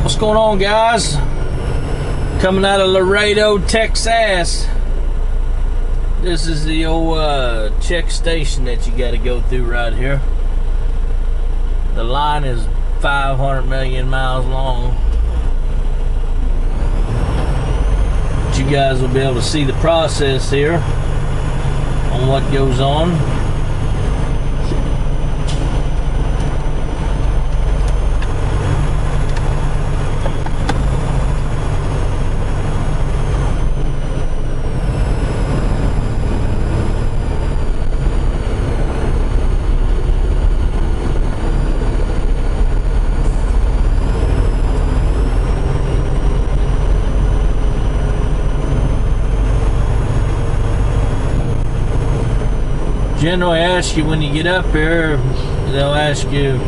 What's going on, guys? Coming out of Laredo, Texas. This is the old check station that you got to go through right here. The line is 500 million miles long. But you guys will be able to see the process here on what goes on. Generally ask you when you get up here, they'll ask you,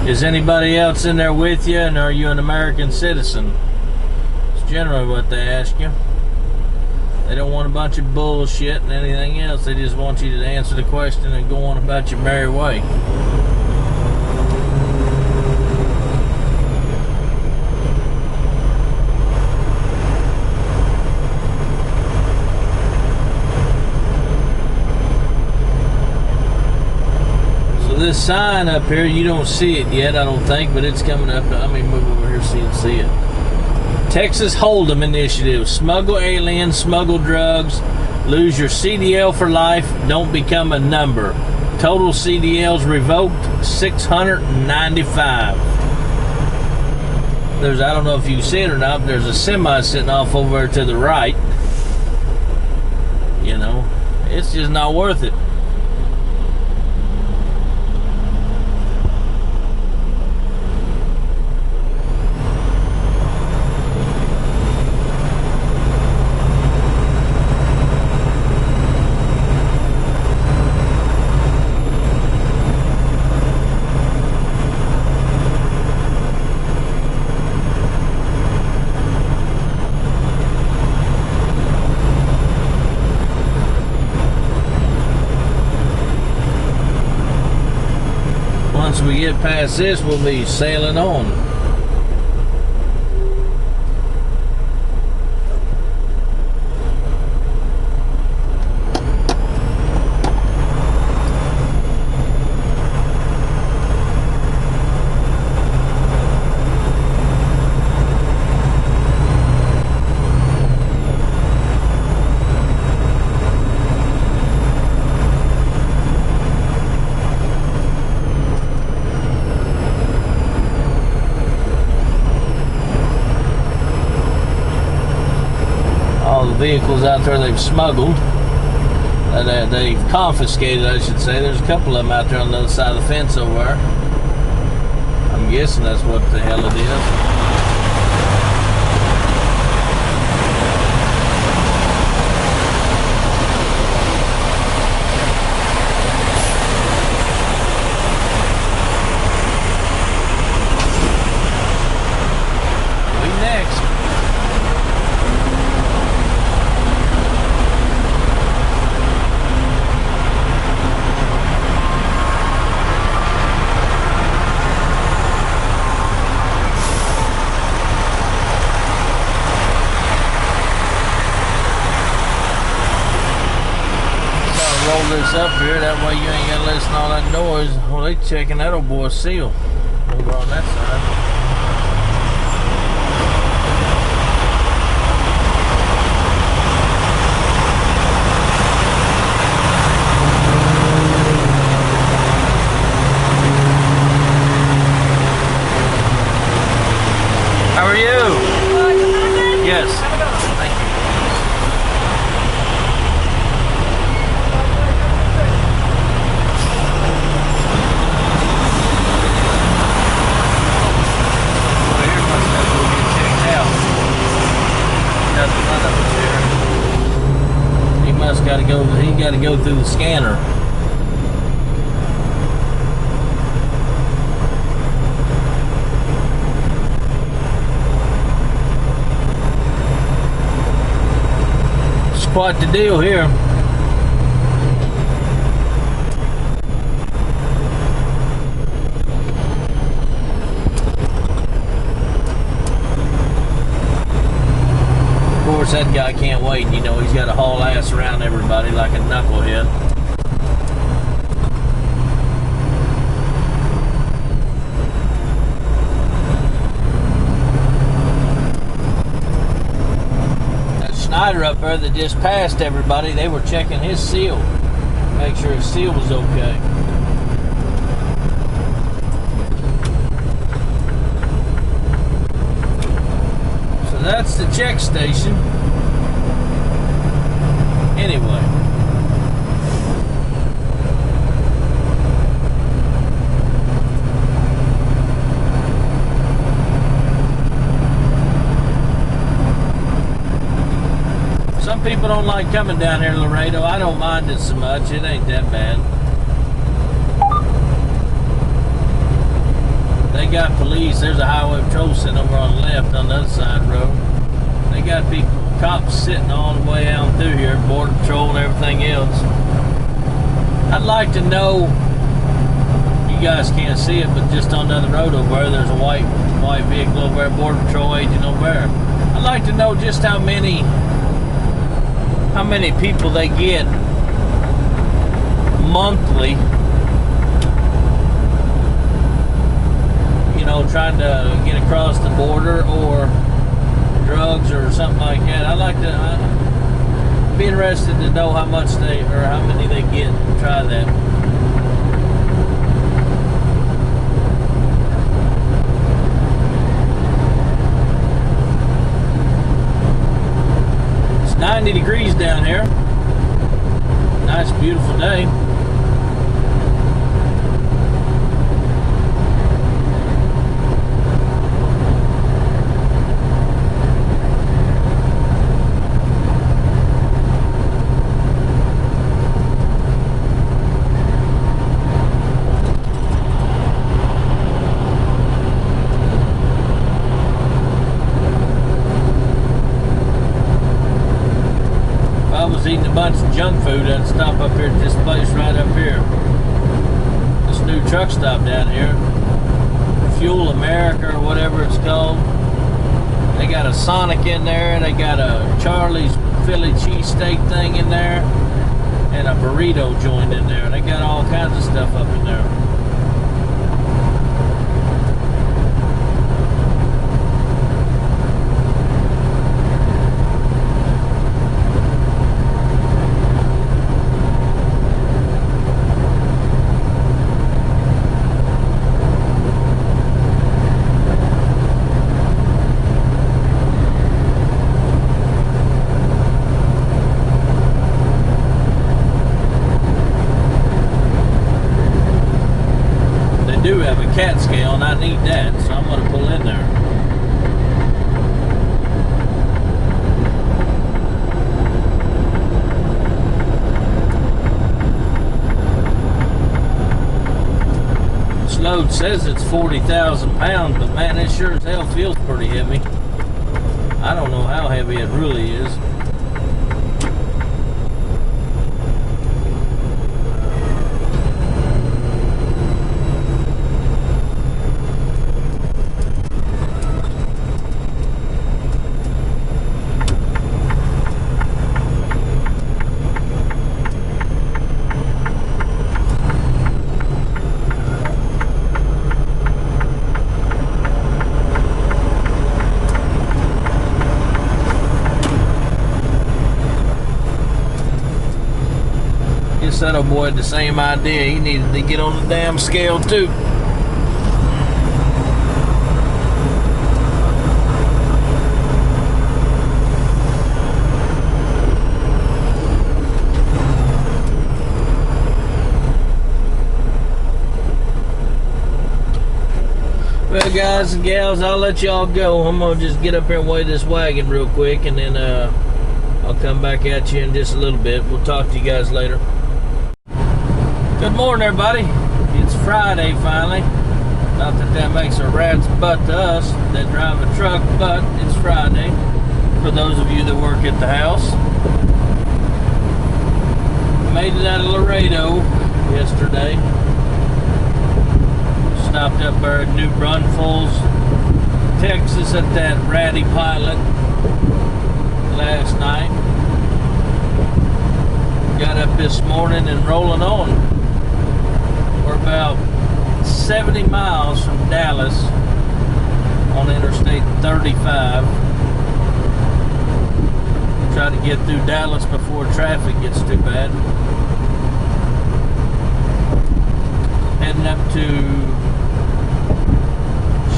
is anybody else in there with you, and are you an American citizen? It's generally what they ask you. They don't want a bunch of bullshit and anything else. They just want you to answer the question and go on about your merry way. This sign up here, you don't see it yet, I don't think, but it's coming up. Let me move over here so you can see it. Texas Hold'em Initiative. Smuggle aliens, smuggle drugs, lose your CDL for life, don't become a number. Total CDLs revoked, 695. There's, I don't know if you can see it or not, but there's a semi sitting off over there to the right. You know, it's just not worth it. Once we get past this, we'll be sailing on. Vehicles out there they've smuggled, they've confiscated, I should say. There's a couple of them out there on the other side of the fence over there. I'm guessing that's what the hell it is. Roll this up here, that way you ain't gotta listen to all that noise. Well, they checking that old boy's seal over on that side. How are you? Yes. Thank you. He got to go through the scanner. It's quite the deal here. course, that guy can't wait. You know, he's got to haul ass around everybody like a knucklehead. That Schneider up there that just passed everybody, they were checking his seal. Make sure his seal was okay. So that's the check station. Anyway. Some people don't like coming down here to Laredo. I don't mind it so much. It ain't that bad. They got police. There's a highway patrol sitting over on the left on the other side of the road. They got people, cops sitting all the way out through here, border patrol and everything else. I'd like to know, you guys can't see it, but just on the other road over there, there's a white vehicle over there, border patrol agent over there. I'd like to know just how many people they get monthly, you know, trying to get across the border or drugs or something like that. I'd like to be interested to know how much they, or how many they get to try that. It's 90 degrees down here. Nice, beautiful day. Eating a bunch of junk food, I'd stop up here at this place right up here. This new truck stop down here, Fuel America or whatever it's called. They got a Sonic in there, they got a Charlie's Philly cheesesteak thing in there, and a burrito joint in there. They got all kinds of stuff up in there. Do have a cat scale and I need that, so I'm going to pull in there. This load says it's 40,000 pounds, but man, it sure as hell feels pretty heavy. I don't know how heavy it really is. That old boy had the same idea. He needed to get on the damn scale too. Well, guys and gals, I'll let y'all go. I'm gonna just get up here and weigh this wagon real quick, and then I'll come back at you in just a little bit. We'll talk to you guys later. Good morning, everybody. It's Friday finally. Not that that makes a rat's butt to us that drive a truck, but it's Friday for those of you that work at the house. Made it out of Laredo yesterday. Stopped up there at New Braunfels, Texas at that ratty pilot. last night. Got up this morning and rolling on. We're about 70 miles from Dallas on Interstate 35. Try to get through Dallas before traffic gets too bad. Heading up to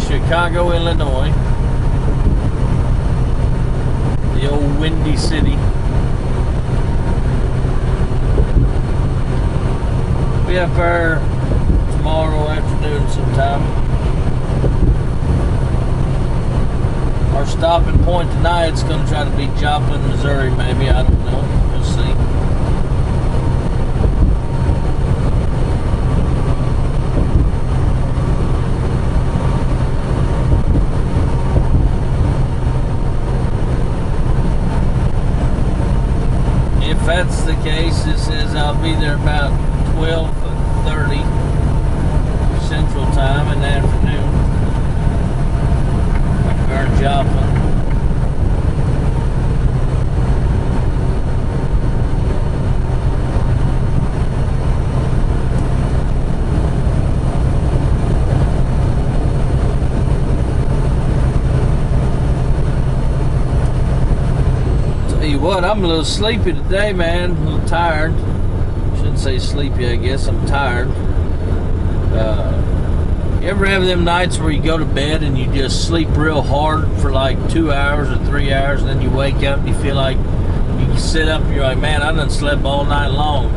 Chicago, Illinois. The old Windy City. Be up there tomorrow afternoon sometime. Our stopping point tonight's going to try to be Joplin, Missouri, maybe. I don't know. We'll see. If that's the case, it says I'll be there about 12:30 Central Time in the afternoon. Or Joplin. Tell you what, I'm a little sleepy today, man. A little tired. Shouldn't say sleepy, I guess. I'm tired. You ever have them nights where you go to bed and you just sleep real hard for like 2 hours or 3 hours, and then you wake up and you feel like you sit up and you're like, man, I done slept all night long,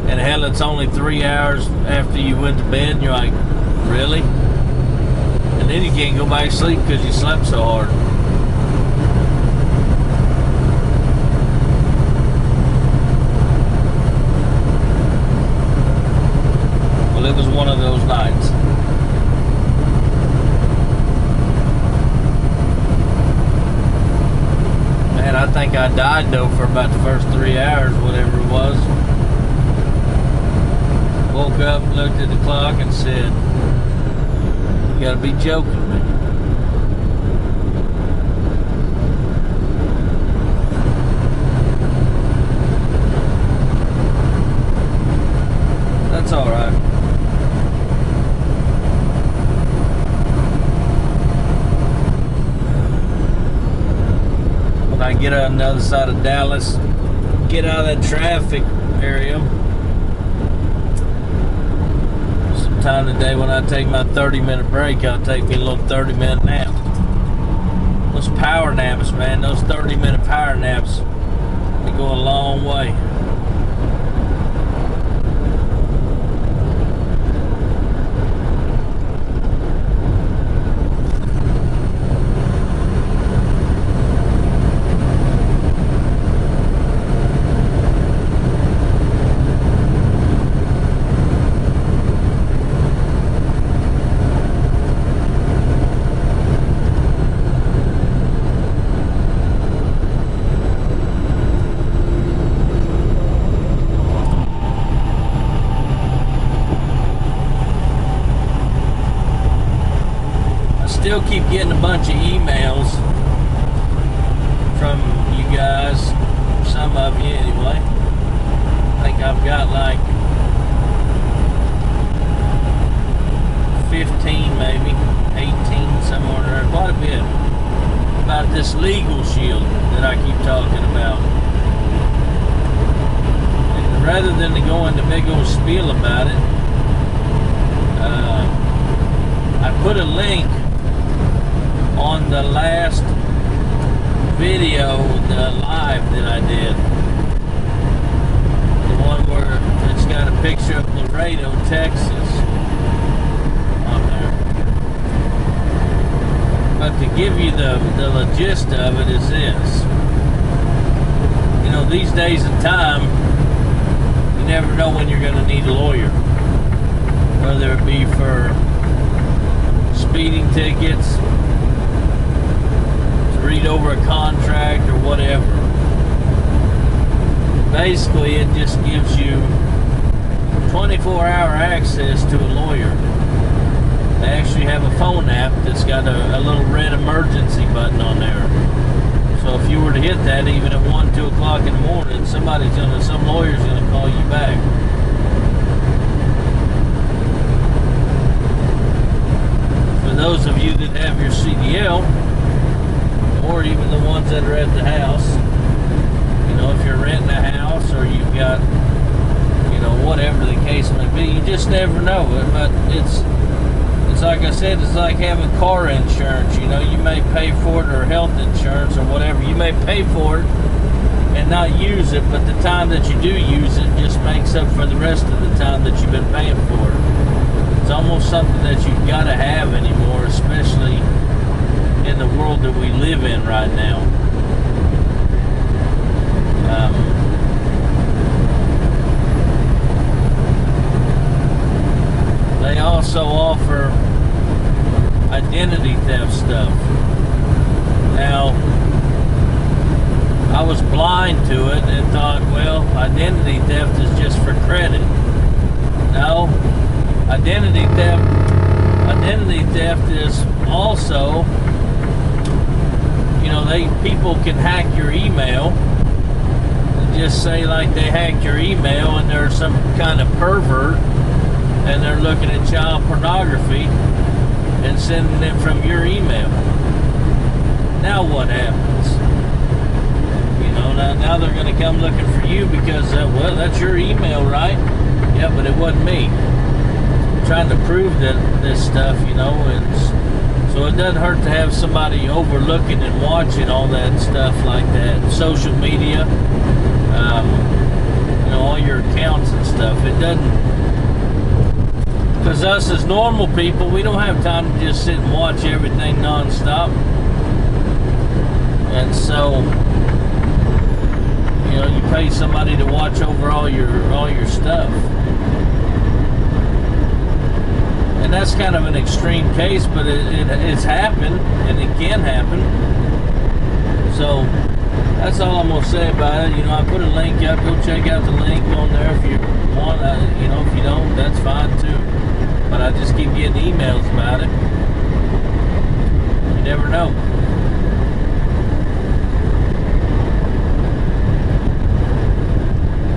and hell, it's only 3 hours after you went to bed, and you're like, really? And then you can't go back to sleep because you slept so hard. Well, it was one of those nights. Man, I think I died though for about the first 3 hours, whatever it was. Woke up, looked at the clock and said, you gotta be joking me. That's alright. I get on the other side of Dallas, get out of that traffic area. Sometime today when I take my 30-minute break, I'll take me a little 30-minute nap. Those power naps, man, those 30-minute power naps, they go a long way. Still keep getting a bunch of emails from you guys, some of you anyway. I think I've got like 15 maybe, 18 somewhere there, quite a bit, about this legal shield that I keep talking about. And rather than to go into big old spiel about it, I put a link on the last video, the live that I did, the one where it's got a picture of Laredo, Texas on there. But to give you the gist of it is this. You know, these days and time, you never know when you're going to need a lawyer, whether it be for speeding tickets, read over a contract, or whatever. Basically, it just gives you 24-hour access to a lawyer. They actually have a phone app that's got a little red emergency button on there. So if you were to hit that, even at 1, 2 o'clock in the morning, some lawyer's gonna call you back. For those of you that have your CDL, or even the ones that are at the house, you know, if you're renting a house or you've got, you know, whatever the case may be, you just never know. But it's like I said, it's like having car insurance. You know, you may pay for it, or health insurance or whatever. You may pay for it and not use it, but the time that you do use it just makes up for the rest of the time that you've been paying for it. It's almost something that you've got to have anymore, especially in the world that we live in right now. They also offer identity theft stuff. Now, I was blind to it and thought, well, identity theft is just for credit. No, identity theft is also, you know, people can hack your email and just say like they hacked your email and they're some kind of pervert and they're looking at child pornography and sending it from your email. Now what happens? You know, now they're going to come looking for you because, well, that's your email, right? Yeah, but it wasn't me. I'm trying to prove that this stuff, you know, and so it doesn't hurt to have somebody overlooking and watching all that stuff like that. Social media, you know, all your accounts and stuff. It doesn't. Because us as normal people, we don't have time to just sit and watch everything nonstop. And so, you know, you pay somebody to watch over all your stuff. And that's kind of an extreme case, but it's happened, and it can happen. So that's all I'm gonna say about it. You know, I put a link up. Go check out the link on there if you want. You know, if you don't, that's fine too. But I just keep getting emails about it. You never know.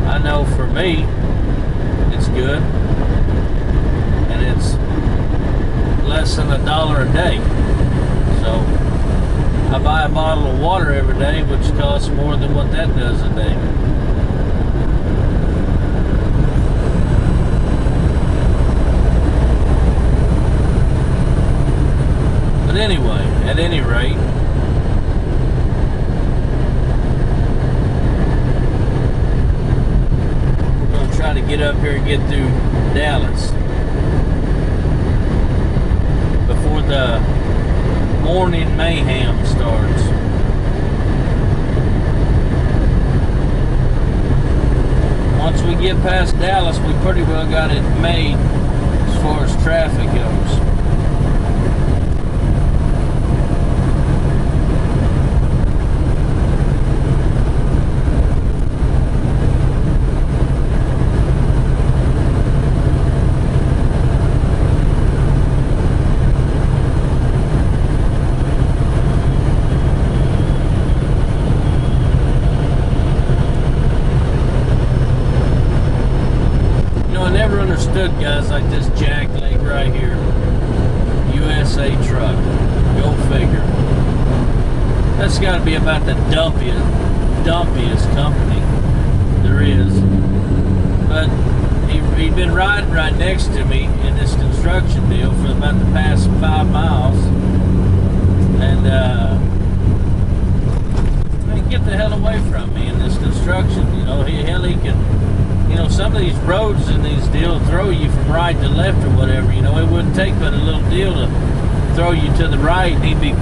I know for me, it's good, and it's less than $1 a day. So I buy a bottle of water every day, which costs more than what that does a day. But anyway, at any rate, we're going to try to get up here and get through Dallas before the morning mayhem starts. Once we get past Dallas, we pretty well got it made as far as traffic goes. Guys like this jack leg right here, USA truck, go figure. That's got to be about the dumpiest company there is. But he'd been riding right next to me in this construction deal for about the past 5 miles, and he get the hell away from me in this construction. You know, hell, he can. You know, some of these roads in these deals throw you from right to left or whatever. You know, it wouldn't take but a little deal to throw you to the right and he'd be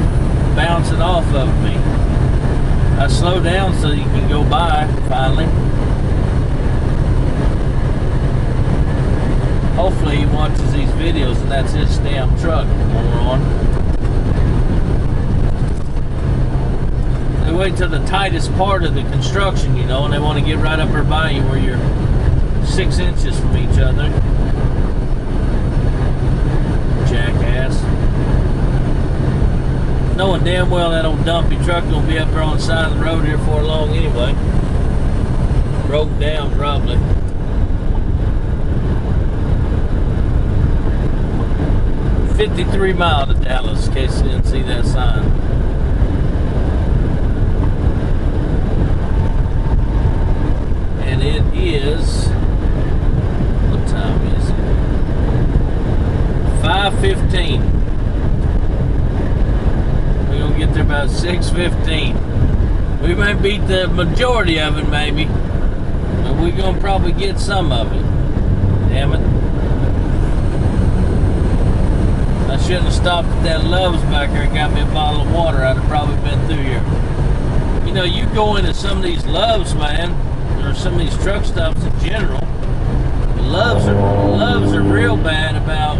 bouncing off of me. I slow down so you can go by, finally. Hopefully he watches these videos and that's his damn truck moron. They wait till the tightest part of the construction, you know, and they want to get right up there by you where you're 6 inches from each other. Jackass. knowing damn well that old dumpy truck gonna be up there on the side of the road here for long anyway. Broke down probably. $53 miles to Dallas, in case you didn't see that sign. And it is, what time is it? 5:15. We're gonna get there about 6:15. We may beat the majority of it, maybe, but we're gonna probably get some of it. Damn it. I shouldn't have stopped at that Love's back there and got me a bottle of water. I'd have probably been through here. You know, you go into some of these Love's, man, or some of these truck stops in general. Love's are real bad about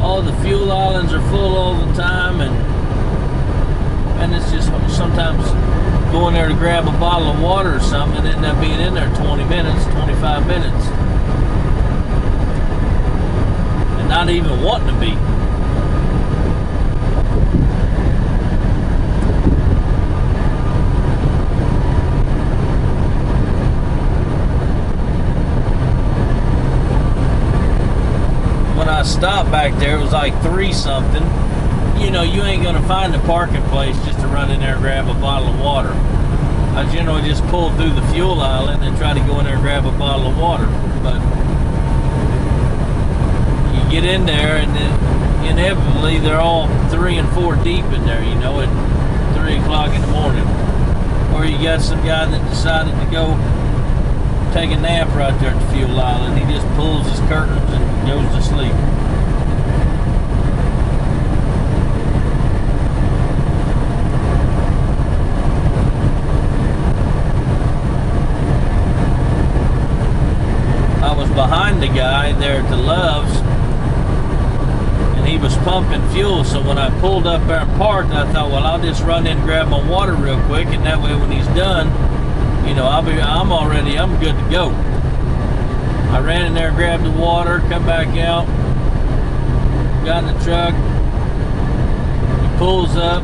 all the fuel islands are full all the time, and it's just sometimes going there to grab a bottle of water or something and end up being in there 20 minutes, 25 minutes. And not even wanting to be. When I stopped back there, it was like 3 something. You know, you ain't gonna find a parking place just to run in there and grab a bottle of water. I generally just pull through the fuel island and try to go in there and grab a bottle of water. But you get in there and then inevitably they're all 3 and 4 deep in there, you know, at 3 o'clock in the morning. Or you got some guy that decided to go take a nap right there at the fuel island. He just pulls his curtains and goes to sleep. I was behind the guy there at the Love's, and he was pumping fuel, so when I pulled up there and parked, I thought, well, I'll just run in and grab my water real quick, and that way when he's done, you know, I'm good to go. I ran in there, grabbed the water, come back out, got in the truck. He pulls up,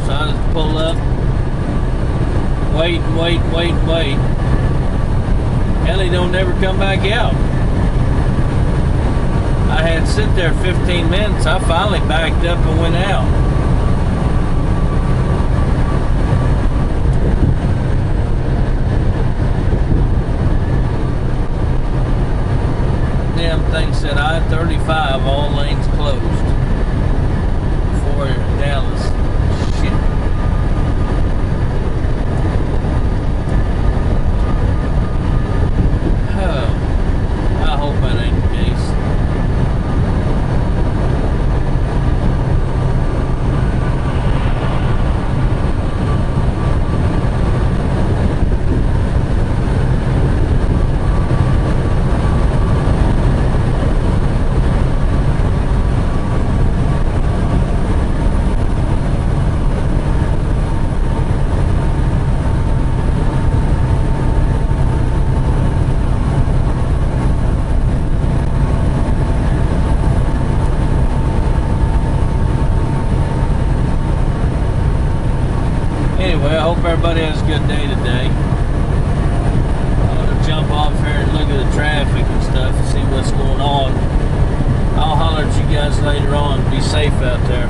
so I just pull up, wait. Hell, he don't never come back out. I had to sit there 15 minutes. I finally backed up and went out. Damn thing said I-35, all lanes closed for Dallas. Shit. Oh, I hope that ain't the case. Anyway, I hope everybody has a good day today. I'm going to jump off here and look at the traffic and stuff and see what's going on. I'll holler at you guys later on. Be safe out there.